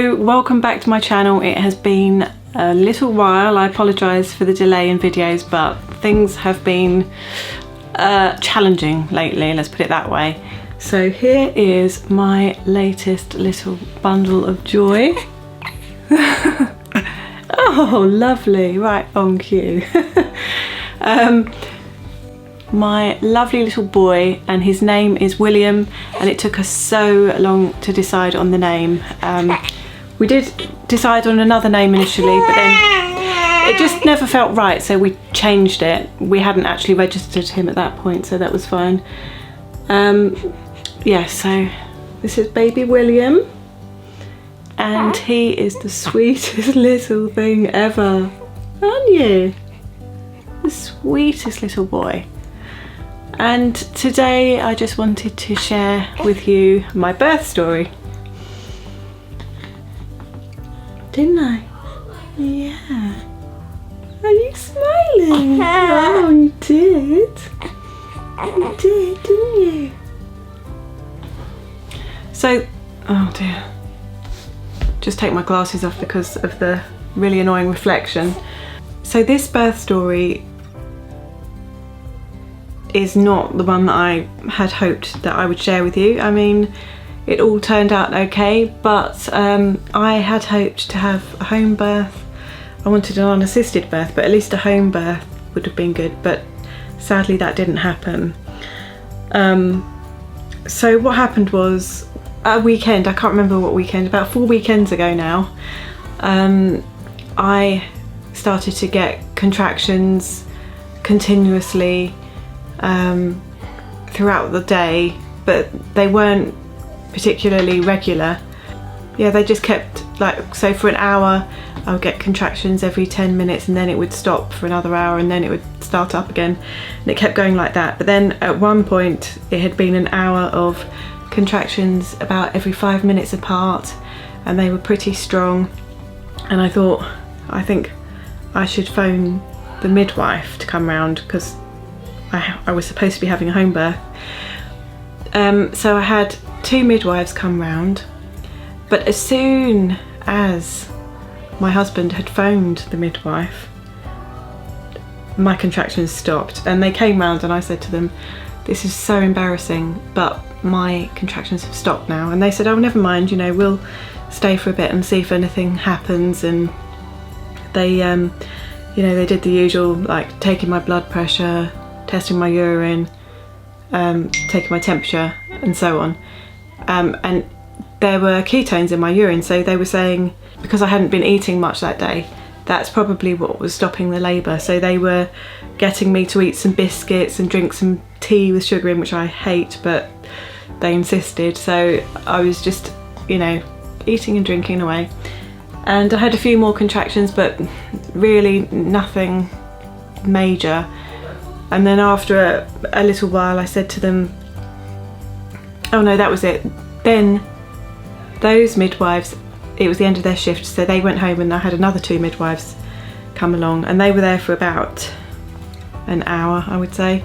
So welcome back to my channel. It has been a little while. I apologise for the delay in videos, but things have been challenging lately, let's put it that way. So here is my latest little bundle of joy. Oh, lovely, right on cue. My lovely little boy, and his name is William, and it took us so long to decide on the name. We did decide on another name initially, but then it just never felt right, so we changed it. We hadn't actually registered him at that point, so that was fine. Yeah, so this is baby William, and he is the sweetest little thing ever, aren't you? The sweetest little boy. And today I just wanted to share with you my birth story. Didn't I? Yeah. Are you smiling? Oh, you did. You did, didn't you? So, oh dear. Just take my glasses off because of the really annoying reflection. So this birth story is not the one that I had hoped that I would share with you. I mean, it all turned out okay, but I had hoped to have a home birth. I wanted an unassisted birth, but at least a home birth would have been good, but sadly that didn't happen. So what happened was, a weekend, I can't remember what weekend, about 4 weekends ago now, I started to get contractions continuously throughout the day, but they weren't particularly regular. Yeah, they just kept, like, so for an hour I would get contractions every 10 minutes, and then it would stop for another hour, and then it would start up again, and it kept going like that. But then at one point it had been an hour of contractions about every 5 minutes apart, and they were pretty strong, and I thought, I think I should phone the midwife to come round, because I was supposed to be having a home birth. So I had 2 midwives come round, but as soon as my husband had phoned the midwife, my contractions stopped, and they came round, and I said to them, this is so embarrassing, but my contractions have stopped now. And they said, oh, never mind, you know, we'll stay for a bit and see if anything happens. And they, you know, they did the usual, like taking my blood pressure, testing my urine, taking my temperature, and so on. And there were ketones in my urine, so they were saying, because I hadn't been eating much that day, that's probably what was stopping the labour. So they were getting me to eat some biscuits and drink some tea with sugar in, which I hate, but they insisted. So I was just, you know, eating and drinking away. And I had a few more contractions, but really nothing major. And then after a little while I said to them, oh no, that was it. Then those midwives, it was the end of their shift, so they went home, and I had another 2 midwives come along, and they were there for about an hour, I would say.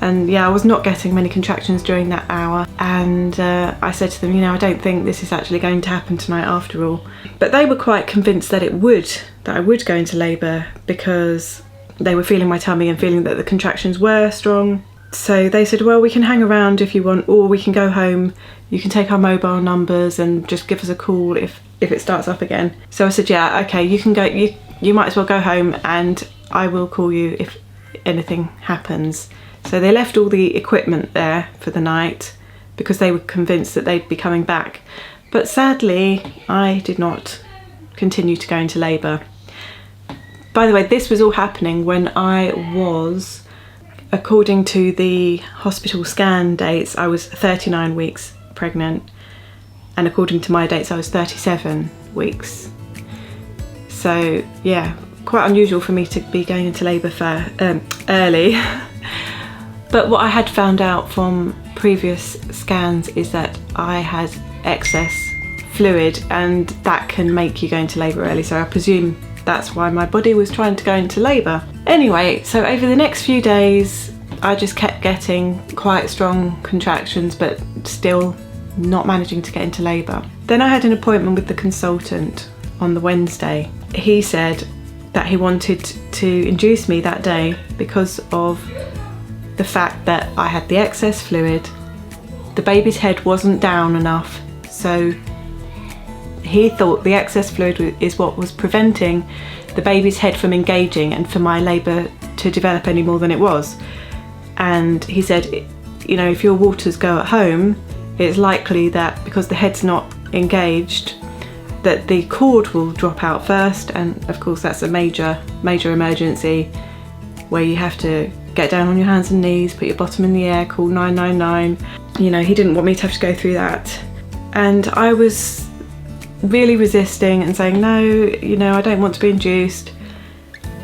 And yeah, I was not getting many contractions during that hour, and I said to them, you know, I don't think this is actually going to happen tonight after all. But they were quite convinced that I would go into labour, because they were feeling my tummy and feeling that the contractions were strong. So they said, well, we can hang around if you want, or we can go home. You can take our mobile numbers and just give us a call if it starts up again. So I said, yeah, okay, you can go, you might as well go home, and I will call you if anything happens. So they left all the equipment there for the night, because they were convinced that they'd be coming back. But sadly, I did not continue to go into labour. By the way, this was all happening when I was, according to the hospital scan dates, I was 39 weeks pregnant, and according to my dates I was 37 weeks. So yeah, quite unusual for me to be going into labour early. But what I had found out from previous scans is that I had excess fluid, and that can make you go into labour early, so I presume that's why my body was trying to go into labour. Anyway, so over the next few days I just kept getting quite strong contractions, but still not managing to get into labour. Then I had an appointment with the consultant on the Wednesday. He said that he wanted to induce me that day because of the fact that I had the excess fluid, the baby's head wasn't down enough, so he thought the excess fluid is what was preventing the baby's head from engaging and for my labour to develop any more than it was. And he said, you know, if your waters go at home, it's likely that because the head's not engaged, that the cord will drop out first, and of course that's a major emergency where you have to get down on your hands and knees, put your bottom in the air, call 999. You know, he didn't want me to have to go through that. And I was really resisting and saying, no, you know, I don't want to be induced.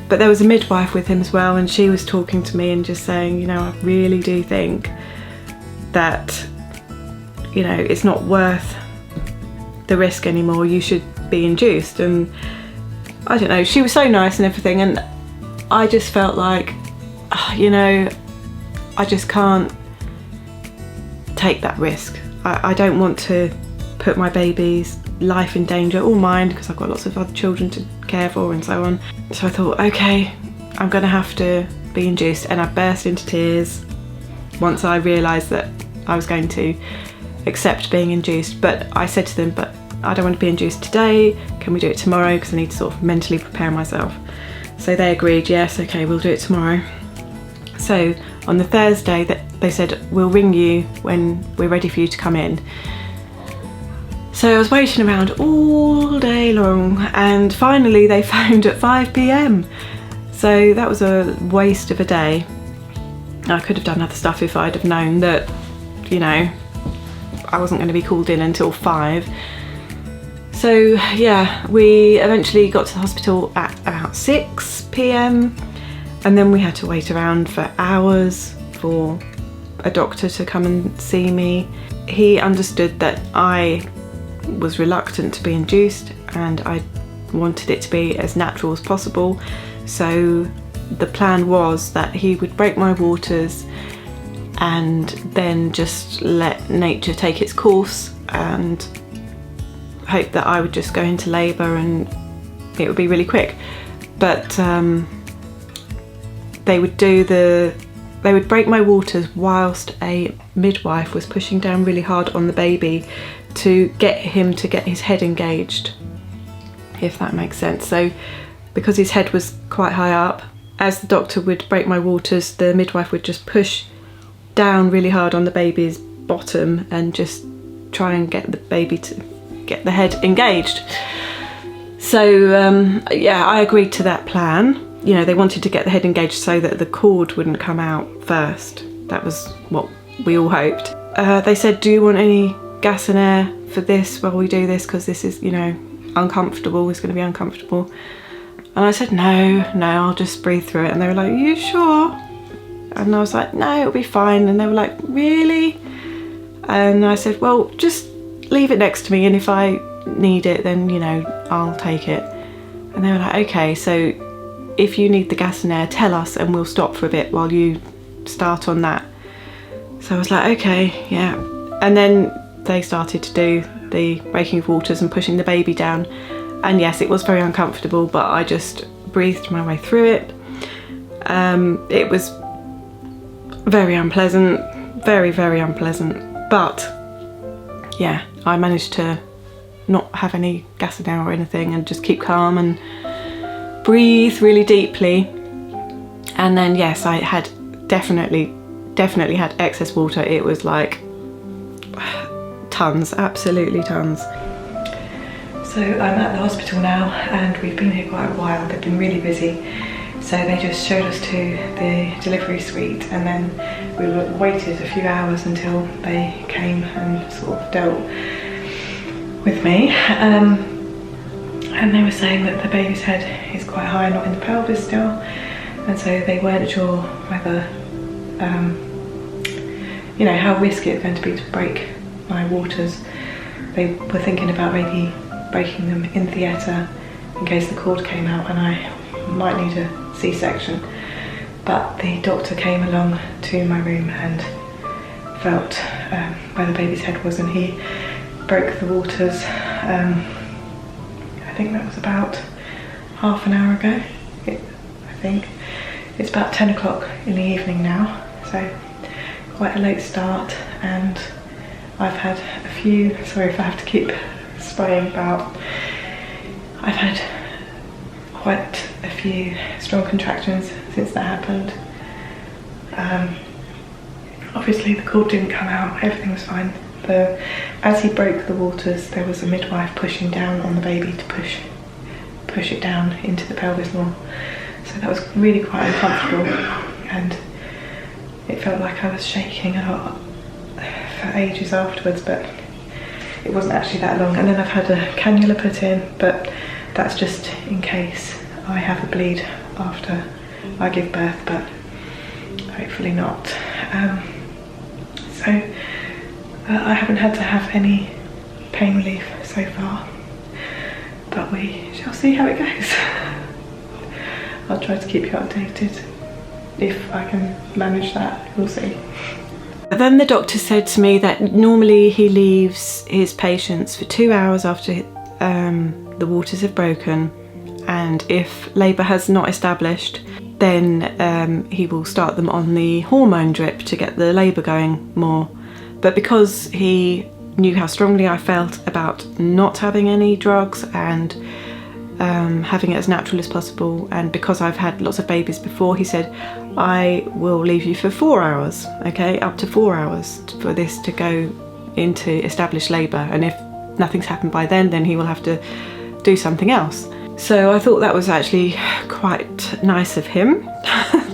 But there was a midwife with him as well, and she was talking to me and just saying, you know, I really do think that, you know, it's not worth the risk anymore, you should be induced. And I don't know, she was so nice and everything, and I just felt like, you know, I just can't take that risk. I don't want to put my baby's life in danger, or mine, because I've got lots of other children to care for and so on. So I thought, okay, I'm gonna have to be induced, and I burst into tears once I realised that I was going to accept being induced. But I said to them, but I don't want to be induced today, can we do it tomorrow, because I need to sort of mentally prepare myself. So they agreed, yes, okay, we'll do it tomorrow. So on the Thursday, they said, we'll ring you when we're ready for you to come in. So I was waiting around all day long, and finally they phoned at 5 p.m. So that was a waste of a day. I could have done other stuff if I'd have known that, you know, I wasn't going to be called in until 5. So yeah, we eventually got to the hospital at about 6 p.m. and then we had to wait around for hours for a doctor to come and see me. He understood that I was reluctant to be induced and I wanted it to be as natural as possible. So the plan was that he would break my waters and then just let nature take its course and hope that I would just go into labour and it would be really quick. But they would break my waters whilst a midwife was pushing down really hard on the baby to get him to get his head engaged, if that makes sense. So because his head was quite high up, as the doctor would break my waters, the midwife would just push down really hard on the baby's bottom and just try and get the baby to get the head engaged. So yeah, I agreed to that plan. You know, they wanted to get the head engaged so that the cord wouldn't come out first. That was what we all hoped. They said, do you want any gas and air for this while we do this, because this is, you know, uncomfortable, it's going to be uncomfortable. And I said, no, I'll just breathe through it. And they were like, are you sure? And I was like, no, it'll be fine. And they were like, really? And I said, well, just leave it next to me, and if I need it, then, you know, I'll take it. And they were like, okay, so if you need the gas and air, tell us and we'll stop for a bit while you start on that. So I was like, okay, yeah. And then they started to do the breaking of waters and pushing the baby down. And yes, it was very uncomfortable, but I just breathed my way through it. It was very unpleasant, very, very unpleasant. But yeah, I managed to not have any gas and air or anything and just keep calm and breathe really deeply. And then yes, I had definitely had excess water. It was like tons, absolutely tons. So I'm at the hospital now and we've been here quite a while. They've been really busy. So they just showed us to the delivery suite and then we waited a few hours until they came and sort of dealt with me. And they were saying that the baby's head is quite high, not in the pelvis still. And so they weren't sure whether, you know, how risky it's going to be to break my waters. They were thinking about maybe breaking them in theatre in case the cord came out and I might need a C-section. But the doctor came along to my room and felt where the baby's head was, and he broke the waters. I think that was about half an hour ago. I think it's about 10 o'clock in the evening now, so quite a late start, and I've had a few, sorry if I have to keep spraying about, I've had quite a few strong contractions since that happened. Obviously the cord didn't come out, everything was fine. As he broke the waters, there was a midwife pushing down on the baby to push it down into the pelvis more. So that was really quite uncomfortable, and it felt like I was shaking a lot for ages afterwards, but it wasn't actually that long. And then I've had a cannula put in, but that's just in case I have a bleed after I give birth, but hopefully not. I haven't had to have any pain relief so far, but we shall see how it goes. I'll try to keep you updated if I can manage that, we'll see. Then the doctor said to me that normally he leaves his patients for 2 hours after the waters have broken, and if labour has not established, then he will start them on the hormone drip to get the labour going more. But because he knew how strongly I felt about not having any drugs and having it as natural as possible, and because I've had lots of babies before, he said, I will leave you for 4 hours, okay, up to 4 hours for this to go into established labour, and if nothing's happened by then he will have to do something else. So I thought that was actually quite nice of him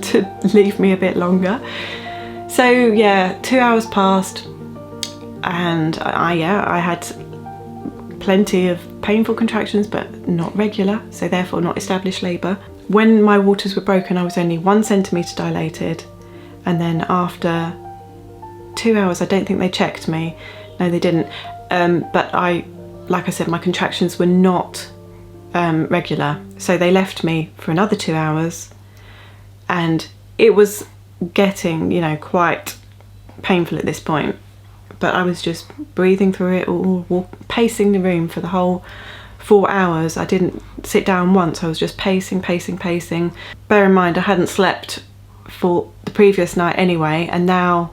to leave me a bit longer. So yeah, 2 hours passed, and I had plenty of painful contractions, but not regular, so therefore not established labour. When my waters were broken, I was only 1 centimetre dilated, and then after 2 hours, I don't think they checked me. No, they didn't. But like I said, my contractions were not regular, so they left me for another 2 hours, and it was getting, quite painful at this point. But I was just breathing through it all, pacing the room for the whole 4 hours. I didn't sit down once, I was just pacing. Bear in mind, I hadn't slept for the previous night anyway, and now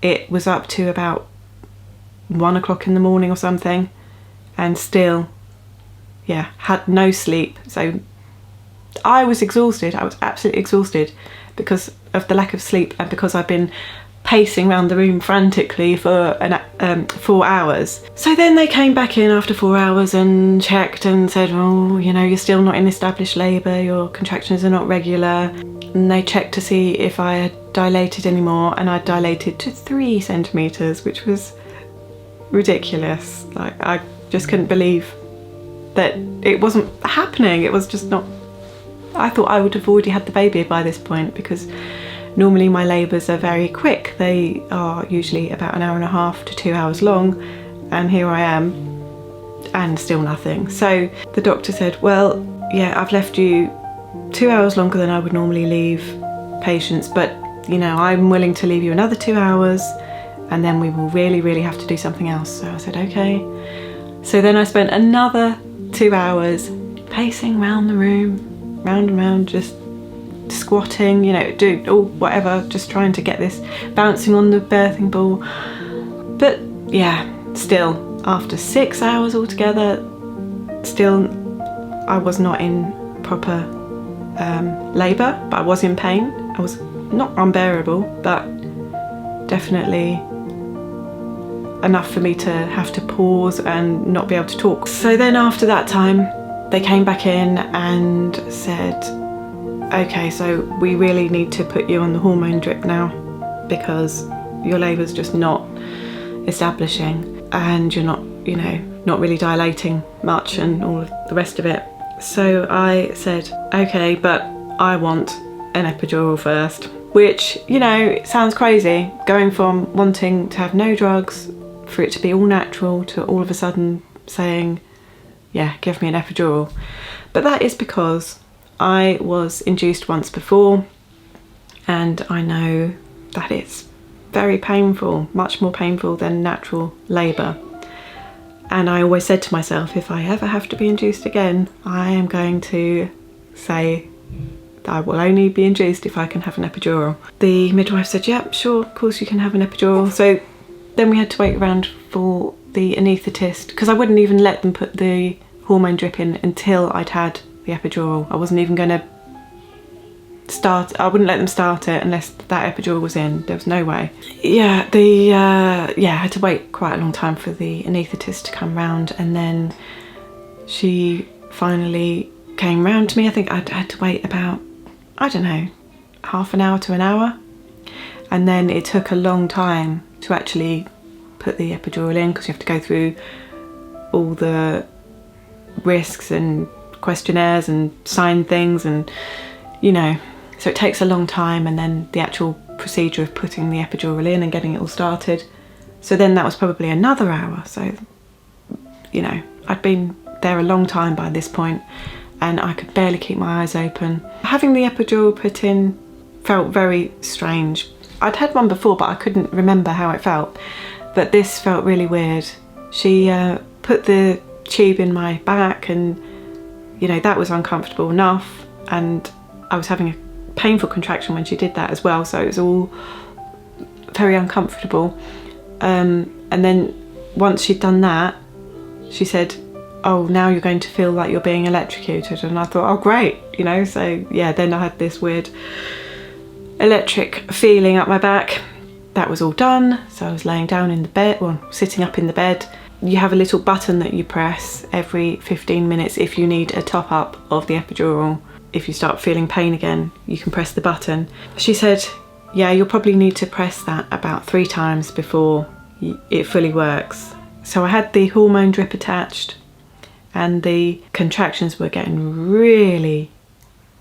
it was up to about 1 o'clock in the morning or something, and still, had no sleep. So I was exhausted, I was absolutely exhausted because of the lack of sleep, and because I've been pacing around the room frantically for 4 hours. So then they came back in after 4 hours and checked and said, oh, you're still not in established labour, your contractions are not regular. And they checked to see if I had dilated anymore, and I dilated to 3 centimetres, which was ridiculous. Like, I just couldn't believe that it wasn't happening. It was just not. I thought I would have already had the baby by this point, because normally my labours are very quick. They are usually about 1.5 hours to 2 hours long, and here I am and still nothing. So the doctor said, well, yeah, I've left you 2 hours longer than I would normally leave patients, but I'm willing to leave you another 2 hours, and then we will really have to do something else. So I said, okay. So then I spent another 2 hours pacing around the room, round and round, just squatting, do all whatever, just trying to get this, bouncing on the birthing ball. But yeah, still, after 6 hours altogether, still I was not in proper labour, but I was in pain. I was not unbearable, but definitely enough for me to have to pause and not be able to talk. So then after that time, they came back in and said, okay, so we really need to put you on the hormone drip now, because your labour's just not establishing, and you're not, not really dilating much, and all of the rest of it. So I said, okay, but I want an epidural first, which, it sounds crazy, going from wanting to have no drugs, for it to be all natural, to all of a sudden saying, yeah, give me an epidural. But that is because I was induced once before, and I know that it's very painful, much more painful than natural labour. And I always said to myself, if I ever have to be induced again, I am going to say I will only be induced if I can have an epidural. The midwife said, yeah, sure, of course you can have an epidural. So then we had to wait around for the anaesthetist, because I wouldn't even let them put the hormone drip in until I'd had the epidural. I wasn't even going to I wouldn't let them start it unless that epidural was in. There was no way. Yeah, I had to wait quite a long time for the anaesthetist to come round, and then she finally came round to me. I think I'd had to wait about, I don't know, half an hour to an hour, and then it took a long time to actually put the epidural in, because you have to go through all the risks and questionnaires and sign things, and so it takes a long time, and then the actual procedure of putting the epidural in and getting it all started. So then that was probably another hour. So, I'd been there a long time by this point, and I could barely keep my eyes open. Having the epidural put in felt very strange. I'd had one before, but I couldn't remember how it felt. But this felt really weird. She put the tube in my back, and that was uncomfortable enough, and I was having a painful contraction when she did that as well, so it was all very uncomfortable. And then once she'd done that, she said, oh, now you're going to feel like you're being electrocuted. And I thought, oh great, so yeah, then I had this weird electric feeling up my back. That was all done, so I was laying down in the bed, sitting up in the bed. You have a little button that you press every 15 minutes if you need a top up of the epidural. If you start feeling pain again, you can press the button. She said, yeah, you'll probably need to press that about 3 times before it fully works. So I had the hormone drip attached, and the contractions were getting really,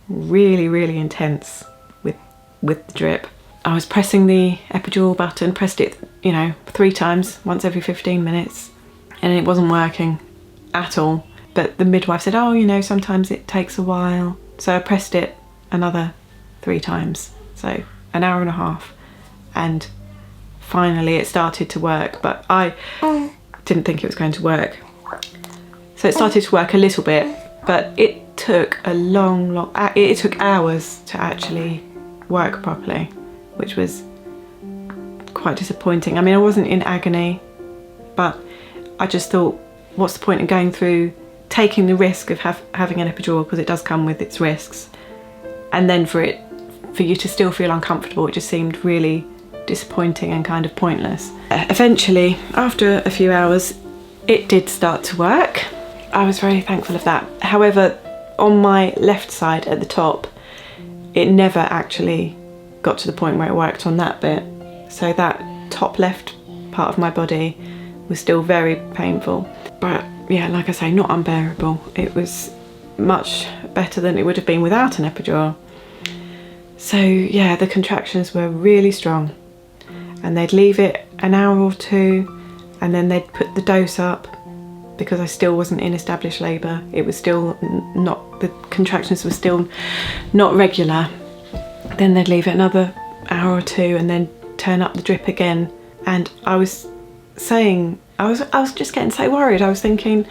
really, really intense with the drip. I was pressing the epidural button, pressed it, 3 times, once every 15 minutes, and it wasn't working at all. But the midwife said, oh, sometimes it takes a while. So I pressed it another 3 times, so an hour and a half, and finally it started to work, but I didn't think it was going to work. So it started to work a little bit, but it took it took hours to actually work properly, which was quite disappointing. I mean, I wasn't in agony, but I just thought, what's the point in going through taking the risk of having an epidural, because it does come with its risks, and then for you to still feel uncomfortable. It just seemed really disappointing and kind of pointless. Eventually, after a few hours, it did start to work. I was very thankful of that. However, on my left side at the top, it never actually got to the point where it worked on that bit. So that top left part of my body was still very painful. But yeah, like I say, not unbearable. It was much better than it would have been without an epidural. So yeah, the contractions were really strong, and they'd leave it an hour or 2, and then they'd put the dose up, because I still wasn't in established labour. It was still the contractions were still not regular. Then they'd leave it another hour or 2 and then turn up the drip again. And I was just getting so worried. I was thinking,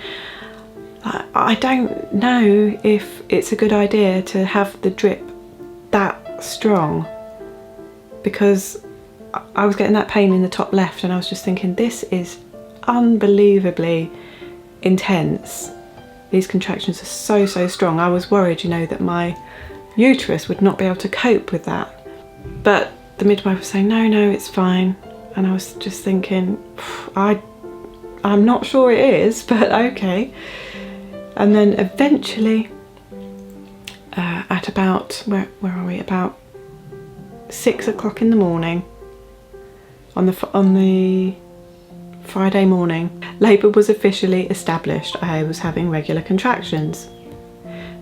I don't know if it's a good idea to have the drip that strong, because I was getting that pain in the top left, and I was just thinking, this is unbelievably intense. These contractions are so strong. I was worried, that my uterus would not be able to cope with that. But the midwife was saying, no, it's fine. And I was just thinking, I'm not sure it is, but okay. And then eventually, at about, where are we? About 6 o'clock in the morning, on the Friday morning, labour was officially established. I was having regular contractions.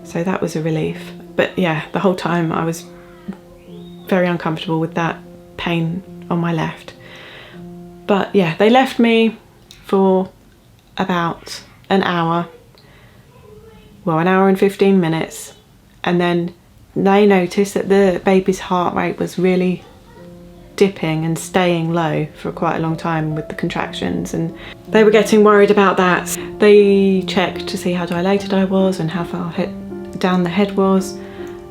So that was a relief. But yeah, the whole time I was very uncomfortable with that pain on my left. But yeah, they left me for about an hour. Well, an hour and 15 minutes. And then they noticed that the baby's heart rate was really dipping and staying low for quite a long time with the contractions, and they were getting worried about that. They checked to see how dilated I was and how far down the head was,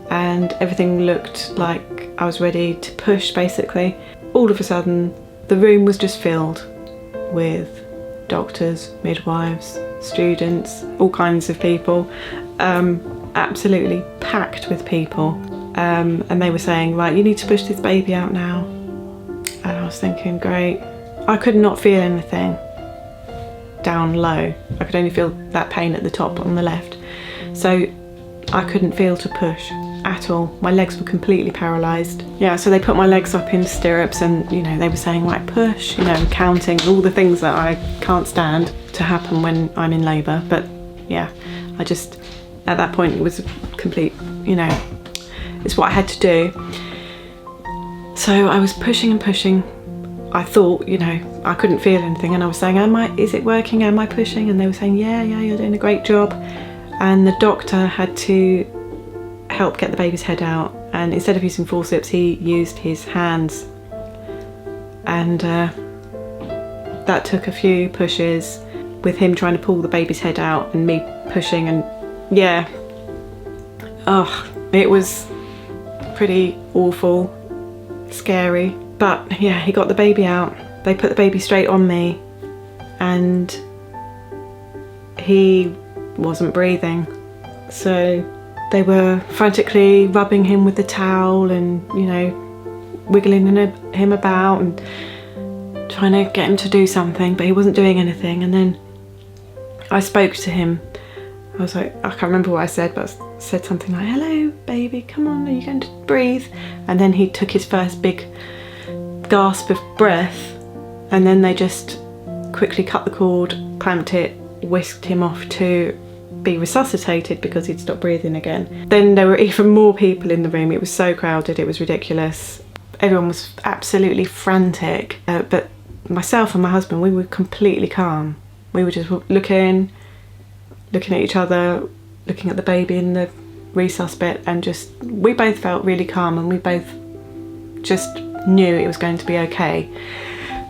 and everything looked like I was ready to push basically. All of a sudden the room was just filled with doctors, midwives, students, all kinds of people, absolutely packed with people, and they were saying, right, you need to push this baby out now. And I was thinking, great. I could not feel anything down low. I could only feel that pain at the top on the left. So I couldn't feel to push at all. My legs were completely paralysed. Yeah, so they put my legs up in stirrups, and you know, they were saying, right, push, you know, counting, all the things that I can't stand to happen when I'm in labour. But yeah, I just, at that point, it was a complete, you know, it's what I had to do. So I was pushing and pushing. I thought, you know, I couldn't feel anything, and I was saying, is it working? Am I pushing? And they were saying, yeah, you're doing a great job. And the doctor had to help get the baby's head out, and instead of using forceps, he used his hands, and that took a few pushes with him trying to pull the baby's head out and me pushing, and yeah, it was pretty awful, scary. But yeah, he got the baby out. They put the baby straight on me, and he wasn't breathing, so they were frantically rubbing him with the towel and, you know, wiggling him about and trying to get him to do something, but he wasn't doing anything. And then I spoke to him. I was like, I can't remember what I said, but I said something like, hello baby, come on, are you going to breathe? And then he took his first big gasp of breath, and then they just quickly cut the cord, clamped it, whisked him off to be resuscitated because he'd stopped breathing again. Then there were even more people in the room. It was so crowded, it was ridiculous. Everyone was absolutely frantic, but myself and my husband, we were completely calm. We were just looking at each other, looking at the baby in the resus bit, and just, we both felt really calm, and we both just knew it was going to be okay.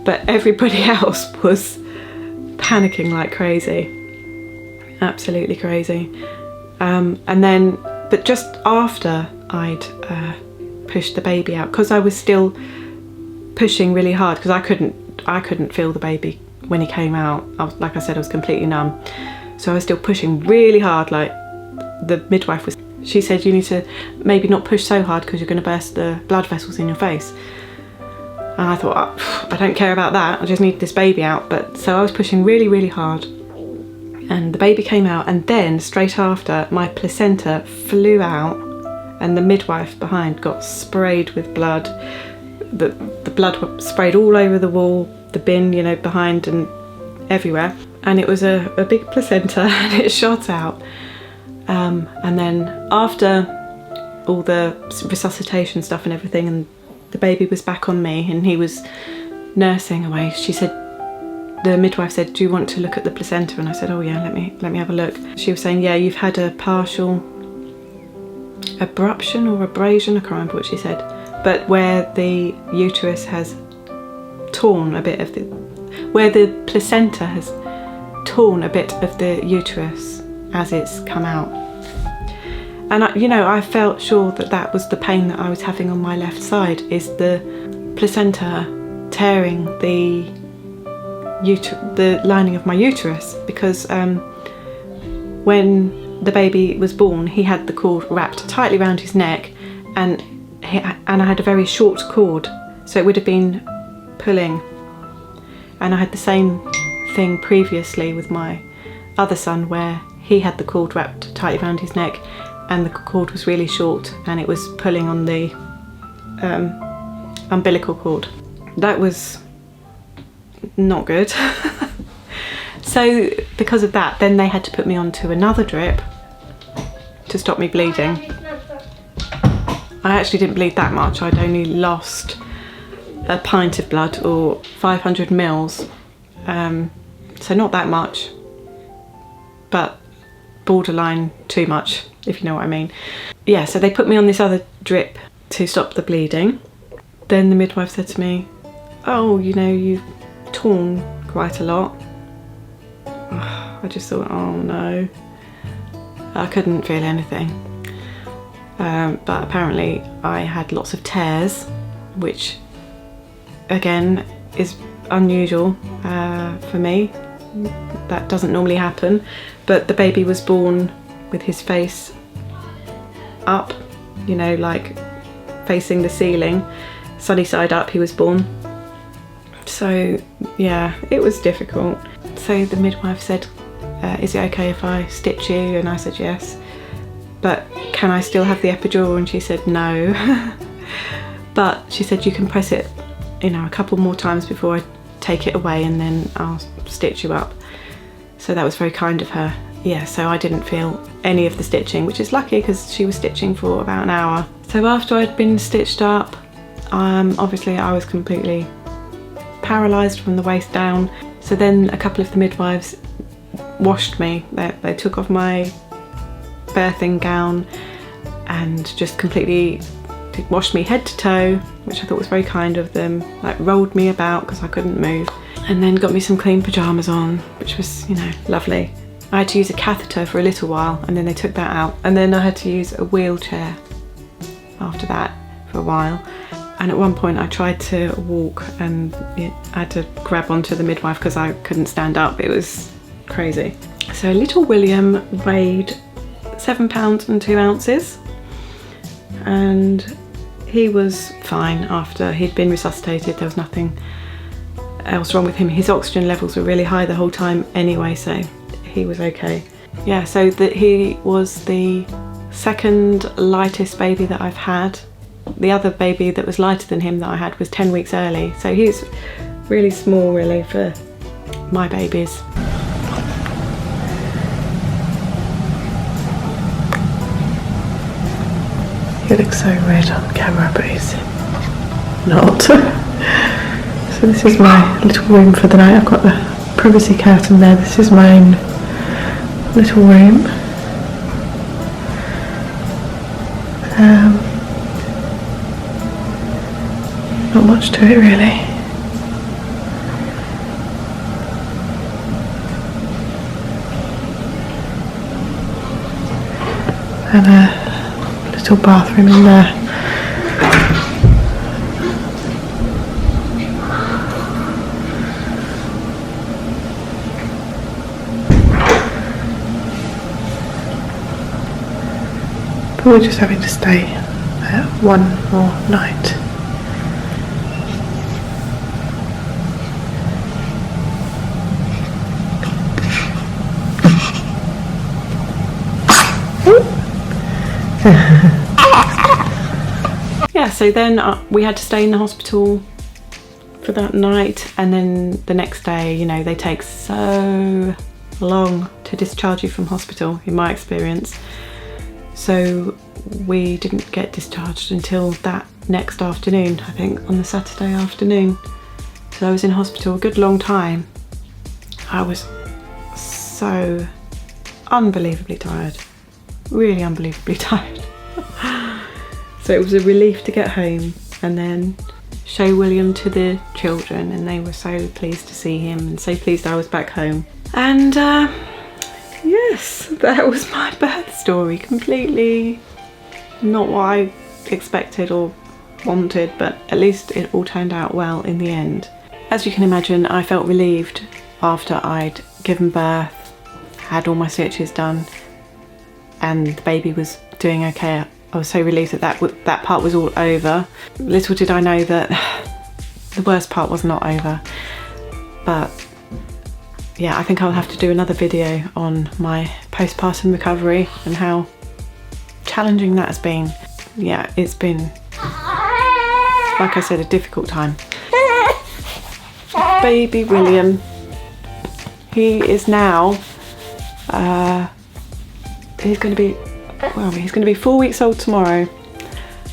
But everybody else was panicking like crazy. Absolutely crazy. And then, but just after I'd pushed the baby out, because I was still pushing really hard, because I couldn't feel the baby when he came out. Like I said, I was completely numb, so I was still pushing really hard. Like the midwife was, she said, you need to maybe not push so hard because you're going to burst the blood vessels in your face. And I thought, I don't care about that, I just need this baby out. But so I was pushing really, really hard, and the baby came out, and then straight after, my placenta flew out, and the midwife behind got sprayed with blood. The blood sprayed all over the wall, the bin, you know, behind and everywhere. And it was a big placenta, and it shot out. And then after all the resuscitation stuff and everything, and the baby was back on me and he was nursing away, she said, the midwife said, do you want to look at the placenta? And I said, oh yeah, let me have a look. She was saying, yeah, you've had a partial abruption or abrasion, I can't remember what she said, but where the uterus has torn a bit of where the placenta has torn a bit of the uterus as it's come out. And I felt sure that was the pain that I was having on my left side, is the placenta tearing the lining of my uterus, because when the baby was born, he had the cord wrapped tightly around his neck, and I had a very short cord, so it would have been pulling. And I had the same thing previously with my other son, where he had the cord wrapped tightly around his neck, and the cord was really short, and it was pulling on the umbilical cord. That was not good. So because of that, then they had to put me onto another drip to stop me bleeding. I actually didn't bleed that much. I'd only lost a pint of blood, or 500 mils, so not that much, but borderline too much, if you know what I mean. Yeah, so they put me on this other drip to stop the bleeding, then the midwife said to me, oh, you know, you've torn quite a lot. I just thought, oh no. I couldn't feel anything. But apparently I had lots of tears, which again is unusual for me. That doesn't normally happen. But the baby was born with his face up, you know, like facing the ceiling, sunny side up he was born. So yeah, it was difficult. So the midwife said, is it okay if I stitch you? And I said yes. But can I still have the epidural? And she said no. But she said you can press it, you know, a couple more times before I take it away, and then I'll stitch you up. So that was very kind of her. Yeah, so I didn't feel any of the stitching, which is lucky because she was stitching for about an hour. So after I'd been stitched up, obviously I was completely paralysed from the waist down. So then a couple of the midwives washed me. They took off my birthing gown and just completely washed me head to toe, which I thought was very kind of them. Like rolled me about because I couldn't move, and then got me some clean pyjamas on, which was, you know, lovely. I had to use a catheter for a little while, and then they took that out, and then I had to use a wheelchair after that for a while. And at one point I tried to walk and I had to grab onto the midwife because I couldn't stand up. It was crazy. So little William weighed 7 pounds and 2 ounces, and he was fine after he'd been resuscitated. There was nothing else wrong with him. His oxygen levels were really high the whole time anyway, so he was okay. Yeah, so he was the second lightest baby that I've had. The other baby that was lighter than him that I had was 10 weeks early, so he's really small really for my babies. He looks so red on camera, but he's not. So this is my little room for the night. I've got the privacy curtain there. This is my own little room. Not much to it really. And a little bathroom in there. But we're just having to stay there one more night. Yeah, so then we had to stay in the hospital for that night, and then the next day, you know, they take so long to discharge you from hospital in my experience. So we didn't get discharged until that next afternoon, I think on the Saturday afternoon. So I was in hospital a good long time. I was so unbelievably tired, really unbelievably tired. So it was a relief to get home and then show William to the children, and they were so pleased to see him and so pleased I was back home. And yes, that was my birth story. Completely not what I expected or wanted, but at least it all turned out well in the end. As you can imagine, I felt relieved after I'd given birth, had all my stitches done, and the baby was doing okay. I was so relieved that that part was all over. Little did I know that the worst part was not over. But yeah, I think I'll have to do another video on my postpartum recovery and how challenging that has been. Yeah, it's been, like I said, a difficult time. Baby William, he is now, he's going to be 4 weeks old tomorrow,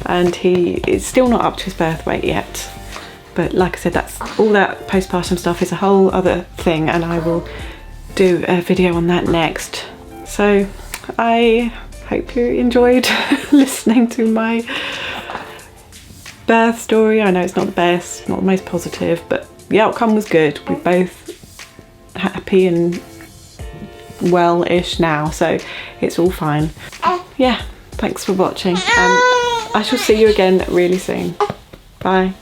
and he is still not up to his birth weight yet. But like I said, that's all that postpartum stuff is a whole other thing, and I will do a video on that next. So I hope you enjoyed listening to my birth story. I know it's not the best, not the most positive, but the outcome was good. We're both happy and well-ish now, so it's all fine. Yeah, thanks for watching, and I shall see you again really soon. Bye.